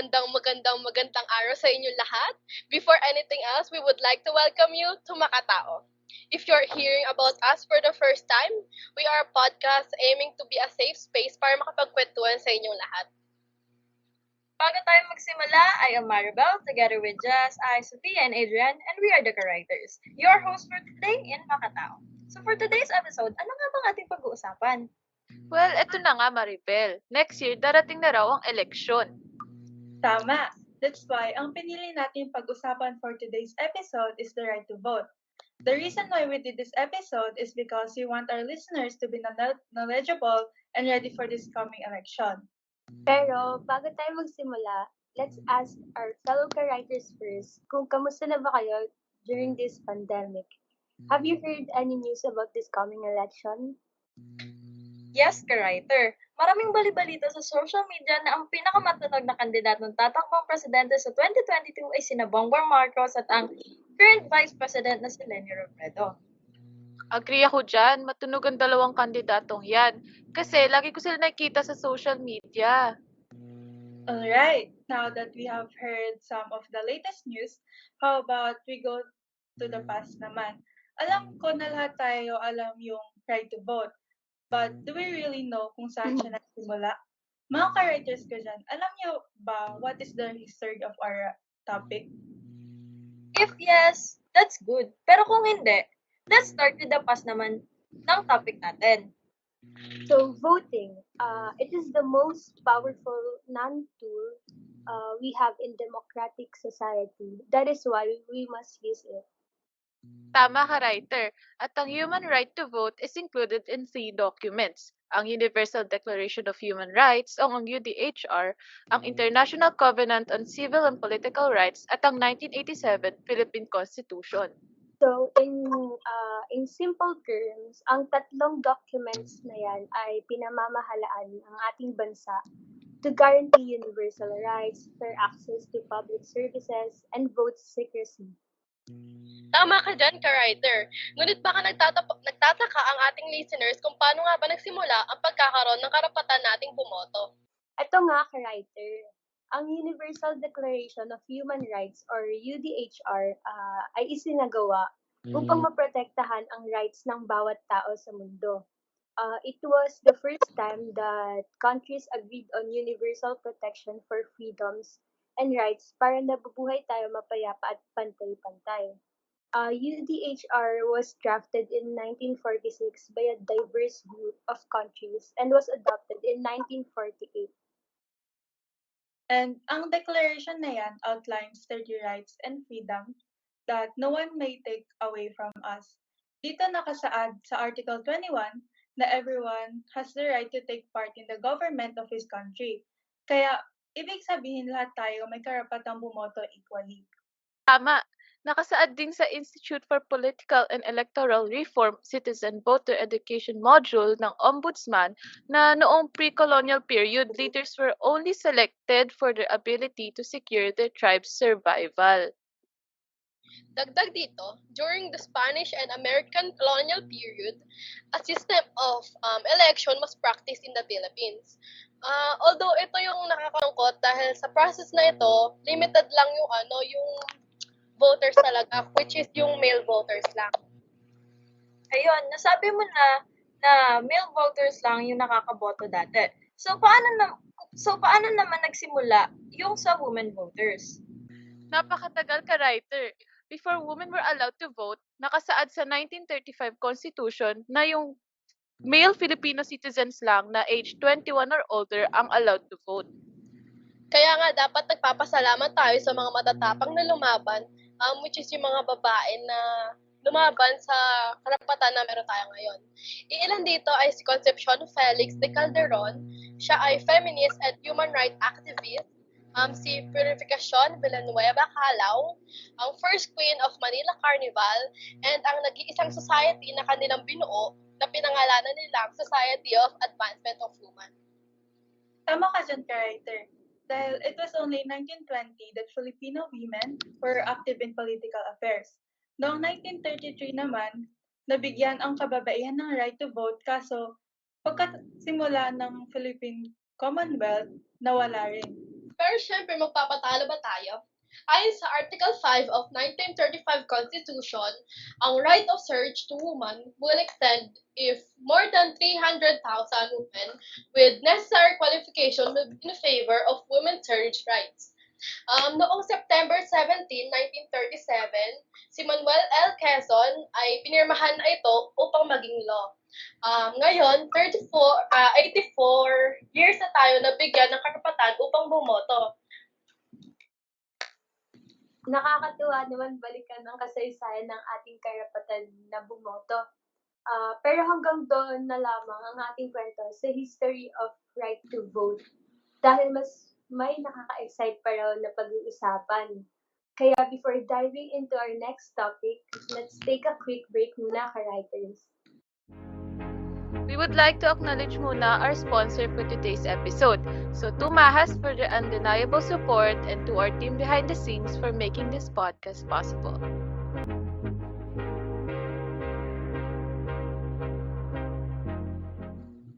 magandang araw sa inyong lahat. Before anything else, we would like to welcome you to MakaTAO. If you're hearing about us for the first time, we are a podcast aiming to be a safe space para makapagkwentuhan sa inyong lahat. Bago tayo magsimula, I am Maribel, together with Sofia, and Adriane, and we are the co-writers. Your host for today in MakaTAO. So for today's episode, ano nga bang ating pag-uusapan? Well, eto na nga Maribel. Next year, darating na raw ang eleksyon. Tama! That's why ang pinili natin pag-usapan for today's episode is the right to vote. The reason why we did this episode is because we want our listeners to be knowledgeable and ready for this coming election. Pero bago tayo magsimula, let's ask our fellow writers first kung kamusta na ba kayo during this pandemic. Have you heard any news about this coming election? Yes, ka-writer. Maraming bali-balita sa social media na ang pinakamatunog na kandidatong tatakbong presidente sa 2022 ay sina Bongbong Marcos at ang current Vice President na si Leni Robredo. Agree ako dyan, matunog ang dalawang kandidatong yan. Kasi lagi ko sila nakikita sa social media. Alright, now that we have heard some of the latest news, how about we go to the past naman? Alam ko na lahat tayo alam yung right to vote. But do we really know kung saan siya nagsimula? Mga ka-writers ko dyan, alam niyo ba what is the history of our topic? If yes, that's good. Pero kung hindi, let's start with the past naman ng topic natin. So, voting. It is the most powerful non-tool we have in democratic society. That is why we must use it. Tama ka, writer. At ang human right to vote is included in 3 documents. Ang Universal Declaration of Human Rights o ang UDHR, ang International Covenant on Civil and Political Rights at ang 1987 Philippine Constitution. So, in simple terms, ang tatlong documents na yan ay pinamamahalaan ng ating bansa to guarantee universal rights, fair access to public services, and vote secrecy. Tama ka dyan, ka-writer. Ngunit baka nagtataka ang ating listeners kung paano nga ba nagsimula ang pagkakaroon ng karapatan nating bumoto. Ito nga, ka-writer. Ang Universal Declaration of Human Rights or UDHR ay isinagawa upang maprotektahan ang rights ng bawat tao sa mundo. It was the first time that countries agreed on universal protection for freedoms and rights para nabubuhay tayo mapayapa at pantay-pantay. UDHR was drafted in 1946 by a diverse group of countries and was adopted in 1948. And ang declaration na yan outlines 30 rights and freedom that no one may take away from us. Dito nakasaad sa Article 21 na everyone has the right to take part in the government of his country. Kaya, ibig sabihin lahat tayo may karapatang bumoto equally. Tama. Nakasaad din sa Institute for Political and Electoral Reform Citizen Voter Education Module ng Ombudsman na noong pre-colonial period, leaders were only selected for their ability to secure their tribe's survival. Dagdag dito, during the Spanish and American colonial period, a system of election was practiced in the Philippines. Although ito yung nakakalungkot dahil sa process na ito, limited lang yung voters talaga, which is yung male voters lang. Ayun, nasabi mo na male voters lang yung nakakaboto dati. So paano naman nagsimula yung sa women voters? Napakatagal ka, writer. Before women were allowed to vote, nakasaad sa 1935 Constitution na yung male Filipino citizens lang na age 21 or older ang allowed to vote. Kaya nga dapat nagpapasalamat tayo sa mga matatapang na lumaban, which is yung mga babae na lumaban sa karapatan na meron tayo ngayon. Iilan dito ay si Concepcion Felix de Calderon, siya ay feminist at human rights activist. Si Purificacion Villanueva Calao, ang first queen of Manila Carnival, and ang nag-iisang society na kanilang binuo na pinangalanan nilang Society of Advancement of Women. Tama ka dyan, ka-writer. Dahil it was only 1920 that Filipino women were active in political affairs. Noong 1933 naman, nabigyan ang kababaihan ng right to vote kaso pagkasimula ng Philippine Commonwealth, nawala rin. Pero syempre, magpapatalo ba tayo? Ayon sa Article 5 of 1935 Constitution, ang right of search to women will extend if more than 300,000 women with necessary qualification will be in favor of women's search rights. Noong September 17, 1937, si Manuel L. Quezon ay pinirmahan na ito upang maging law. Ngayon, 84 years na tayo na bigyan ng karapatan upang bumoto. Nakakatuwa naman balikan ang kasaysayan ng ating karapatan na bumoto. Pero hanggang doon na lamang ang ating kwento sa history of right to vote. Dahil mas may nakaka-excite pa raw na pag-uusapan. Kaya before diving into our next topic, let's take a quick break muna, ka-writers. We would like to acknowledge muna our sponsor for today's episode. So to Mahas for their undeniable support and to our team behind the scenes for making this podcast possible.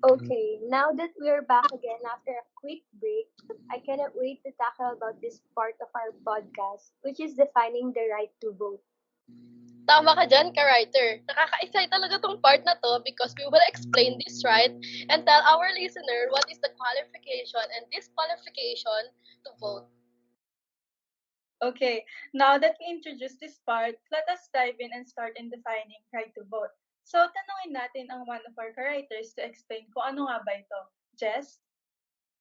Okay, now that we're back again after a quick break, I cannot wait to tackle about this part of our podcast, which is defining the right to vote. Tama ka dyan, ka-writer. Nakaka-excite talaga tong part na to because we will explain this right and tell our listener what is the qualification and disqualification to vote. Okay, now that we introduced this part, let us dive in and start in defining right to vote. So, tanungin natin ang one of our writers to explain kung ano nga ba ito. Jess?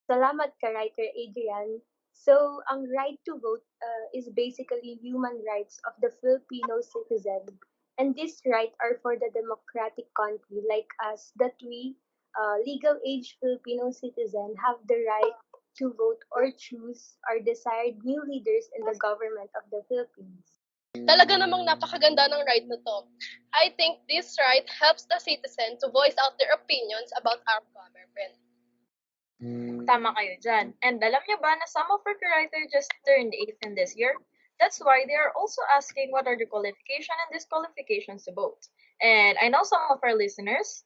Salamat ka, writer Adriane. So, ang right to vote is basically human rights of the Filipino citizen. And this right are for the democratic country like us that we, legal age Filipino citizen, have the right to vote or choose our desired new leaders in the government of the Philippines. Talaga namang napakaganda ng right na to. I think this right helps the citizen to voice out their opinions about our government. Tama kayo dyan. And alam niyo ba na some of our writers just turned 8 in this year? That's why they are also asking what are the qualification and disqualifications to vote. And I know some of our listeners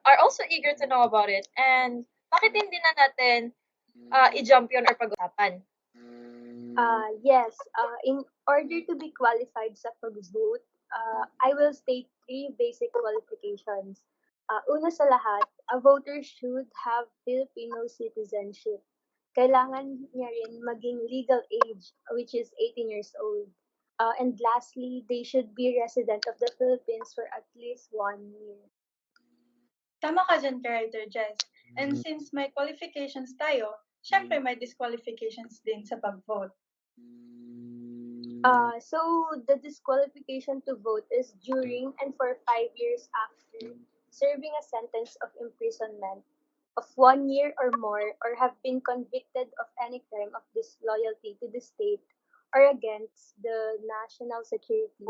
are also eager to know about it. And bakit hindi na natin i-jump yun or pag-usapan? Yes, in order to be qualified sa pag-vote, I will state 3 basic qualifications. Una sa lahat, a voter should have Filipino citizenship. Kailangan niya rin maging legal age, which is 18 years old. And lastly, they should be resident of the Philippines for at least 1 year. Tama ka dyan, writer Jess. And since may qualifications tayo, syempre may disqualifications din sa pag-vote. So the disqualification to vote is during and for 5 years after serving a sentence of imprisonment of 1 year or more, or have been convicted of any crime of disloyalty to the state or against the national security,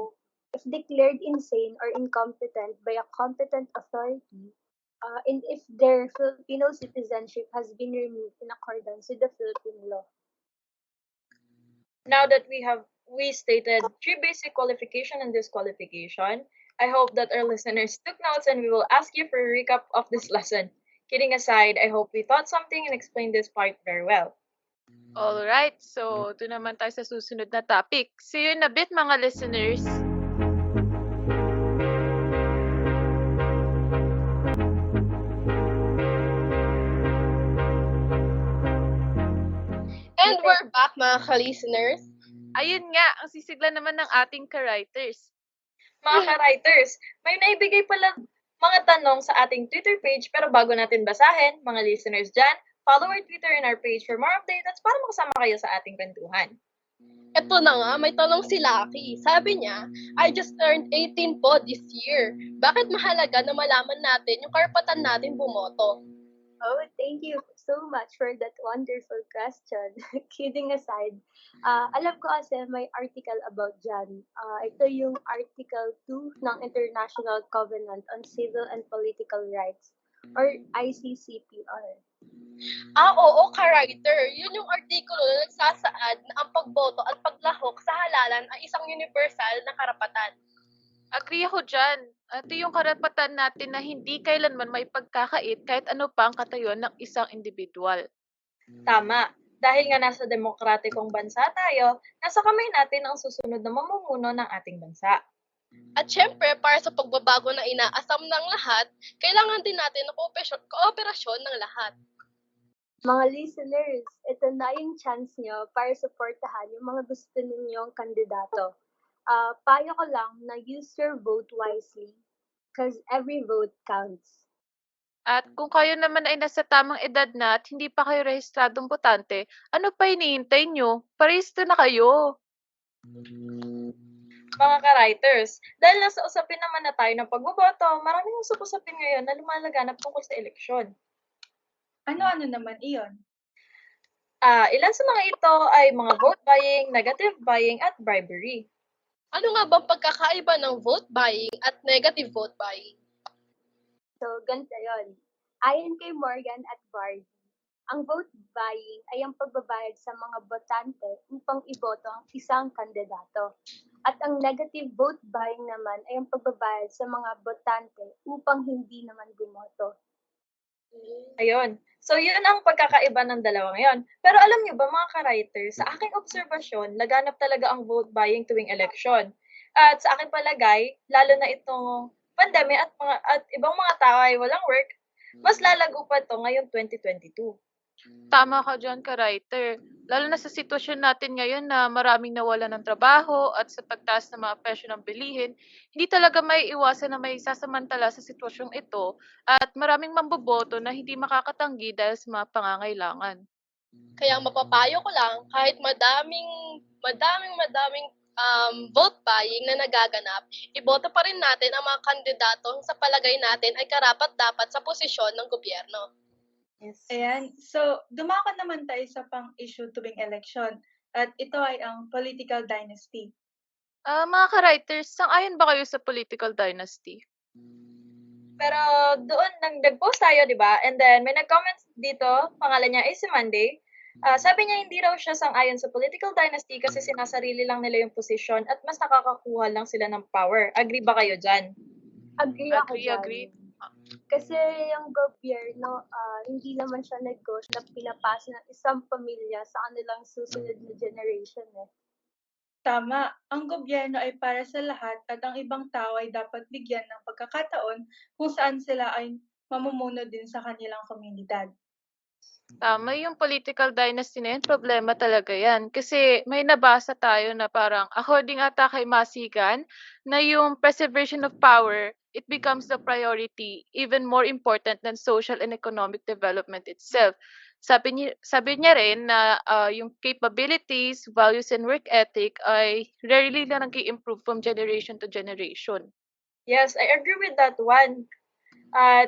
if declared insane or incompetent by a competent authority, and if their Filipino citizenship has been removed in accordance with the Philippine law. Now that we stated 3 basic qualification and disqualification, I hope that our listeners took notes and we will ask you for a recap of this lesson. Kidding aside, I hope we taught something and explained this part very well. Alright, so doon naman tayo sa susunod na topic. See you in a bit, mga listeners. And we're back, mga ka-listeners. Ayun nga, ang sisigla naman ng ating ka-writers. Mga ka-writers, may naibigay pala mga tanong sa ating Twitter page, pero bago natin basahin, mga listeners dyan, follow our Twitter and our page for more updates para makasama kayo sa ating kwentuhan. Ito na nga, may tanong si Lucky. Sabi niya, I just turned 18 po this year. Bakit mahalaga na malaman natin yung karapatan natin bumoto? Oh, thank you so much for that wonderful question. Kidding aside, alam ko kasi may article about dyan. Ito yung Article 2 ng International Covenant on Civil and Political Rights, or ICCPR. Oo, ka-writer. Yun yung artikulo na nagsasaad na ang pagboto at paglahok sa halalan ay isang universal na karapatan. Agree ako dyan. Ito yung karapatan natin na hindi kailanman may pagkakait kahit ano pa ang katayuan ng isang individual. Tama. Dahil nga nasa demokratikong bansa tayo, nasa kamay natin ang susunod na mamumuno ng ating bansa. At syempre, para sa pagbabago na inaasam ng lahat, kailangan din natin ng kooperasyon ng lahat. Mga listeners, ito na yung chance nyo para supportahan yung mga gusto ninyong kandidato. Payo ko lang na use your vote wisely because every vote counts. At kung kayo naman ay nasa tamang edad na at hindi pa kayo rehistradong botante, ano pa hinihintay nyo? Parehisto na kayo! Mga ka-writers, dahil nasa usapin naman na tayo ng pagboboto, maraming usap-usapin ngayon na lumalaganap tungkol sa eleksyon. Ano-ano naman iyon? Ilan sa mga ito ay mga vote buying, negative buying, at bribery. Ano nga bang pagkakaiba ng vote buying at negative vote buying? So, ganito yun. Ayon kay Morgan at Barbie, ang vote buying ay ang pagbabayad sa mga botante upang iboto ang isang kandidato. At ang negative vote buying naman ay ang pagbabayad sa mga botante upang hindi naman bumoto. Ayun. So, yun ang pagkakaiba ng dalawang yon. Pero alam niyo ba mga ka-writers, sa aking obserbasyon, laganap talaga ang vote buying tuwing election. At sa aking palagay, lalo na itong pandemya at ibang mga tao ay walang work, mas lalago pa ito ngayong 2022. Tama ka dyan, ka-writer. Lalo na sa sitwasyon natin ngayon na maraming nawalan ng trabaho at sa pagtaas ng mga presyo ng bilihin, hindi talaga may iwasan na may sasamantala sa sitwasyong ito at maraming mamboboto na hindi makakatanggi dahil sa mga pangangailangan. Kaya mapapayo ko lang, kahit madaming vote buying na nagaganap, iboto pa rin natin ang mga kandidatong sa palagay natin ay karapat-dapat sa posisyon ng gobyerno. Yes. Ayan, so dumako naman tayo sa pang-issue tuwing election at ito ay ang political dynasty. Mga ka-writers, sang-ayon ba kayo sa political dynasty? Pero doon, nag-post tayo, di ba? And then, may nag-comment dito, pangalan niya ay si Monday. Sabi niya hindi raw siya sang-ayon sa political dynasty kasi sinasarili lang nila yung posisyon at mas nakakakuha lang sila ng power. Agree ba kayo dyan? Agree ako Agree, dyan. agree. Kasi yung gobyerno, hindi naman siya negosyo na pinapasa ng isang pamilya sa kanilang susunod na generation. Tama, ang gobyerno ay para sa lahat at ang ibang tao ay dapat bigyan ng pagkakataon kung saan sila ay mamumuno din sa kanilang komunidad. Tama yung political dynasty na yun, problema talaga yan. Kasi may nabasa tayo na parang, according ata kay Masigan, na yung preservation of power, it becomes the priority, even more important than social and economic development itself. Sabi niya rin na yung capabilities, values, and work ethic ay rarely na nag-i-improve from generation to generation. Yes, I agree with that one.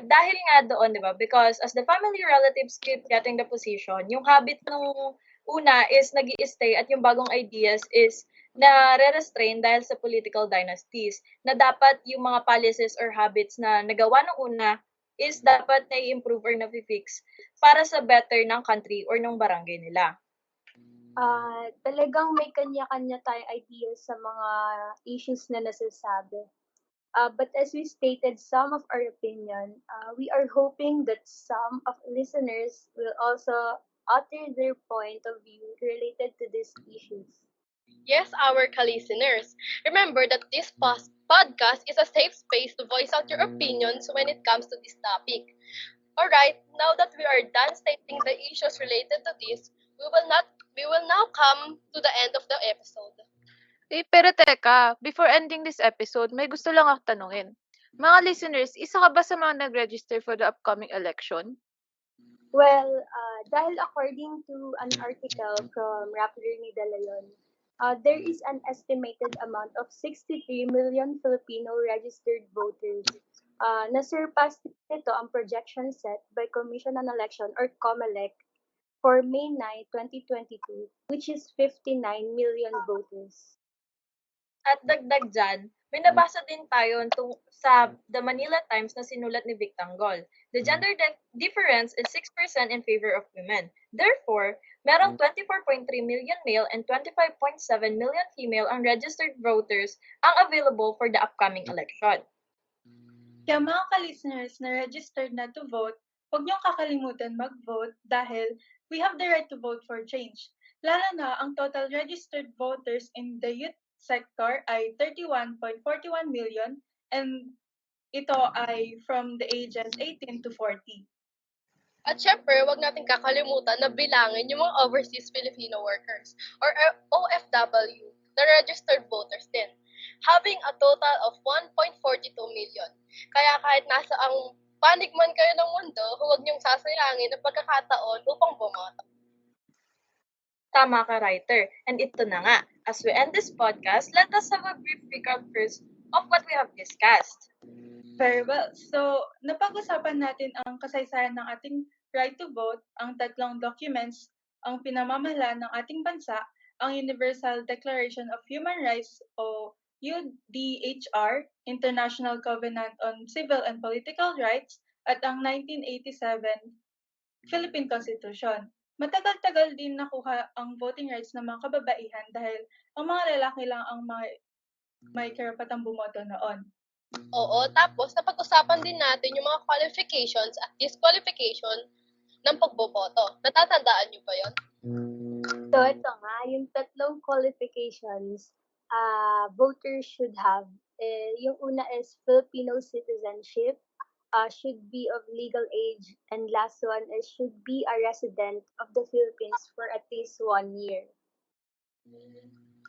Dahil nga doon, di ba? Because as the family relatives keep getting the position, yung habit nung una is nag stay at yung bagong ideas is na re-restrain dahil sa political dynasties. Na dapat yung mga policies or habits na nagawa nung una is dapat na-improve or na-fix para sa better ng country or ng barangay nila. Talagang may kanya-kanya tayong ideas sa mga issues na nasasabi. But as we stated some of our opinion, we are hoping that some of listeners will also utter their point of view related to these issues. Yes, our ka-listeners, remember that this podcast is a safe space to voice out your opinions when it comes to this topic. Alright, now that we are done stating the issues related to this, we will now come to the end of the episode. Pero teka, before ending this episode, may gusto lang ako tanungin. Mga listeners, isa ka ba sa mga nag-register for the upcoming election? Well, dahil according to an article from Rapidly De Leon, there is an estimated amount of 63 million Filipino registered voters. Na-surpass nito ang projection set by Commission on Election or COMELEC for May 9, 2022, which is 59 million voters. At dagdag dyan, may nabasa din tayo sa The Manila Times na sinulat ni Vic Tanggol. The gender difference is 6% in favor of women. Therefore, merong 24.3 million male and 25.7 million female ang registered voters ang available for the upcoming election. Kaya mga ka-listeners na registered na to vote, huwag niyong kakalimutan mag-vote dahil We have the right to vote for change. Lalo na ang total registered voters in the youth sector ay 31.41 million and ito ay from the ages 18 to 40. At syempre, huwag natin kakalimutan na bilangin yung mga overseas Filipino workers or OFW na registered voters din, having a total of 1.42 million. Kaya kahit nasa ang panig man kayo ng mundo, huwag niyong sasayangin ang pagkakataon upang bumoto. Tama ka, writer. And ito na nga, as we end this podcast, let us have a brief recap first of what we have discussed. Very well. So, napag-usapan natin ang kasaysayan ng ating right to vote, ang tatlong documents, ang pinamamahala ng ating bansa, ang Universal Declaration of Human Rights o UDHR, International Covenant on Civil and Political Rights, at ang 1987 Philippine Constitution. Matagal-tagal din nakuha ang voting rights ng mga kababaihan dahil ang mga lalaki lang ang may karapatang bumoto noon. Oo, tapos napag-usapan din natin yung mga qualifications at disqualification ng pagboboto. Natatandaan niyo ba yon? So, ito nga, yung tatlong qualifications voters should have. Yung una is Filipino citizenship, should be of legal age, and last one is should be a resident of the Philippines for at least 1 year.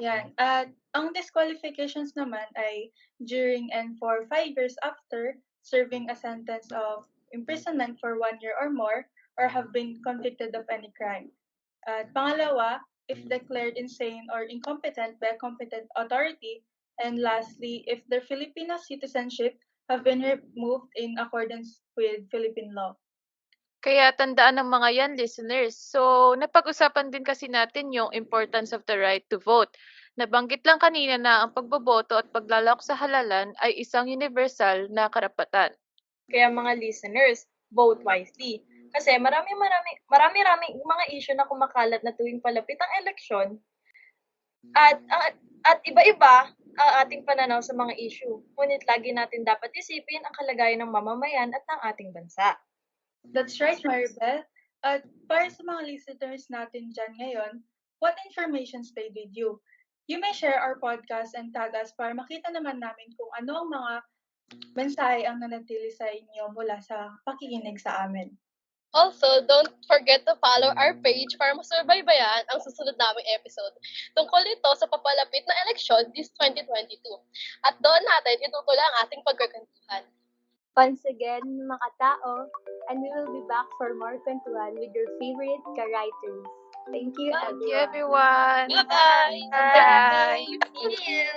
Yan. At ang disqualifications naman ay during and for 5 years after serving a sentence of imprisonment for 1 year or more or have been convicted of any crime. At pangalawa, if declared insane or incompetent by a competent authority. And lastly, if their Filipino citizenship have been removed in accordance with Philippine law. Kaya tandaan ng mga yan, listeners. So, napag-usapan din kasi natin yung importance of the right to vote. Nabanggit lang kanina na ang pagboboto at paglalahok sa halalan ay isang universal na karapatan. Kaya mga listeners, vote wisely. Kasi marami mga issue na kumakalat na tuwing palapit ang eleksyon at iba-iba ang ating pananaw sa mga issue. Ngunit lagi natin dapat isipin ang kalagayan ng mamamayan at ng ating bansa. That's right, Maribel. At para sa mga listeners natin dyan ngayon, what information stayed with you? You may share our podcast and tag us para makita naman namin kung ano ang mga mensahe ang nanatili sa inyo mula sa pakikinig sa amin. Also, don't forget to follow our page para masubaybayan ang susunod naming episode tungkol ito sa papalapit na eleksyon this 2022. At doon natin itutuloy ang ating pagkakantuhan. Once again, MakaTAO, and we will be back for more kwentuhan with your favorite ka-writers. Thank you, Thank you, everyone. Bye-bye! Bye. Thank you!